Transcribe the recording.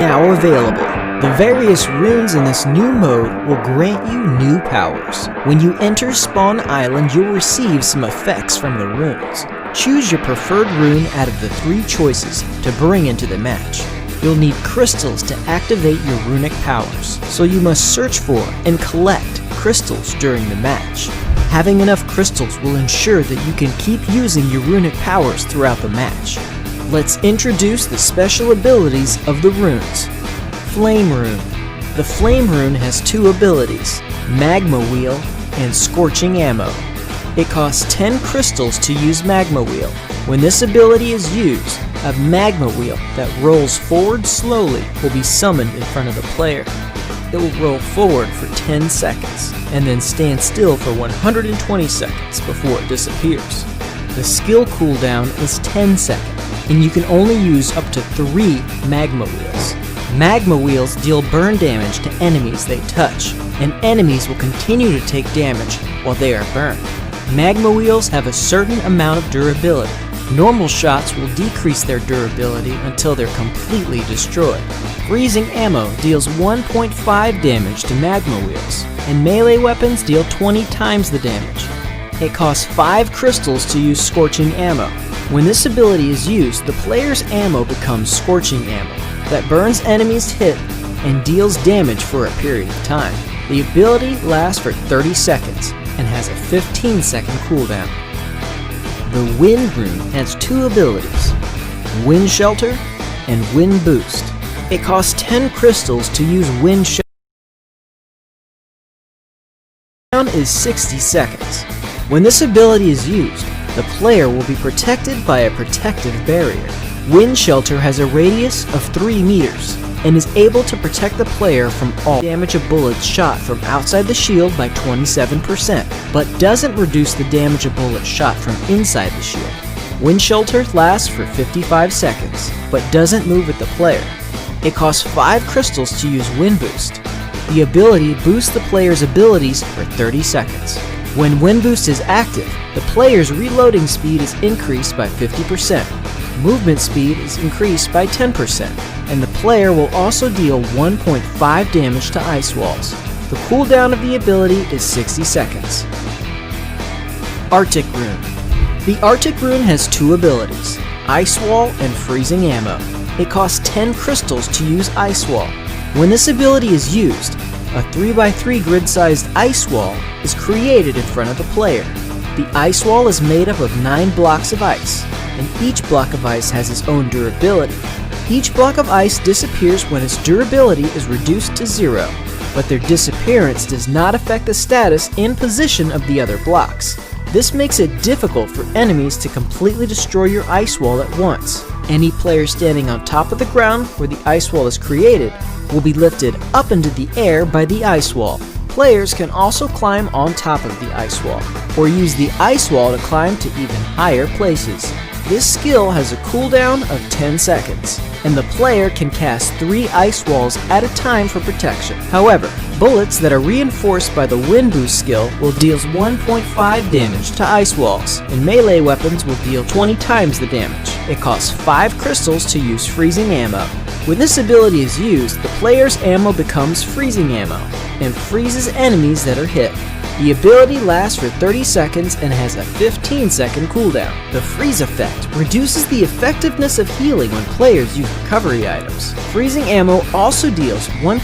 Now available. The various runes in this new mode will grant you new powers. When you enter Spawn Island, you'll receive some effects from the runes. Choose your preferred rune out of the 3 choices to bring into the match. You'll need crystals to activate your runic powers, so you must search for and collect crystals during the match. Having enough crystals will ensure that you can keep using your runic powers throughout the match. Let's introduce the special abilities of the runes. Flame Rune. The Flame Rune has 2 abilities, Magma Wheel and Scorching Ammo. It costs 10 crystals to use Magma Wheel. When this ability is used, a Magma Wheel that rolls forward slowly will be summoned in front of the player. It will roll forward for 10 seconds and then stand still for 120 seconds before it disappears. The skill cooldown is 10 seconds, and you can only use up to 3 Magma Wheels. Magma Wheels deal burn damage to enemies they touch, and enemies will continue to take damage while they are burned. Magma Wheels have a certain amount of durability. Normal shots will decrease their durability until they're completely destroyed. Freezing Ammo deals 1.5 damage to Magma Wheels, and melee weapons deal 20 times the damage. It costs 5 crystals to use Scorching Ammo. When this ability is used, the player's ammo becomes Scorching Ammo that burns enemies hit and deals damage for a period of time. The ability lasts for 30 seconds and has a 15-second cooldown. The Wind Rune has 2 abilities, Wind Shelter and Wind Boost. It costs 10 crystals to use Wind Shelter. The cooldown is 60 seconds. When this ability is used, the player will be protected by a protective barrier. Wind Shelter has a radius of 3 meters and is able to protect the player from all damage of bullets shot from outside the shield by 27%, but doesn't reduce the damage of bullets shot from inside the shield. Wind Shelter lasts for 55 seconds, but doesn't move with the player. It costs 5 crystals to use Wind Boost. The ability boosts the player's abilities for 30 seconds. When Wind Boost is active, the player's reloading speed is increased by 50%. Movement speed is increased by 10%, and the player will also deal 1.5 damage to ice walls. The cooldown of the ability is 60 seconds. Arctic Rune. The Arctic Rune has 2 abilities, Ice Wall and Freezing Ammo. It costs 10 crystals to use Ice Wall. When this ability is used, a 3x3 grid-sized ice wall is created in front of the player. The ice wall is made up of 9 blocks of ice, and each block of ice has its own durability. Each block of ice disappears when its durability is reduced to 0, but their disappearance does not affect the status and position of the other blocks. This makes it difficult for enemies to completely destroy your ice wall at once. Any player standing on top of the ground where the ice wall is created will be lifted up into the air by the ice wall. Players can also climb on top of the ice wall, or use the ice wall to climb to even higher places. This skill has a cooldown of 10 seconds, and the player can cast 3 ice walls at a time for protection. However, bullets that are reinforced by the Wind Boost skill will deal 1.5 damage to ice walls, and melee weapons will deal 20 times the damage. It costs 5 crystals to use Freezing Ammo. When this ability is used, the player's ammo becomes Freezing Ammo, and freezes enemies that are hit. The ability lasts for 30 seconds and has a 15-second cooldown. The freeze effect reduces the effectiveness of healing when players use recovery items. Freezing Ammo also deals 1.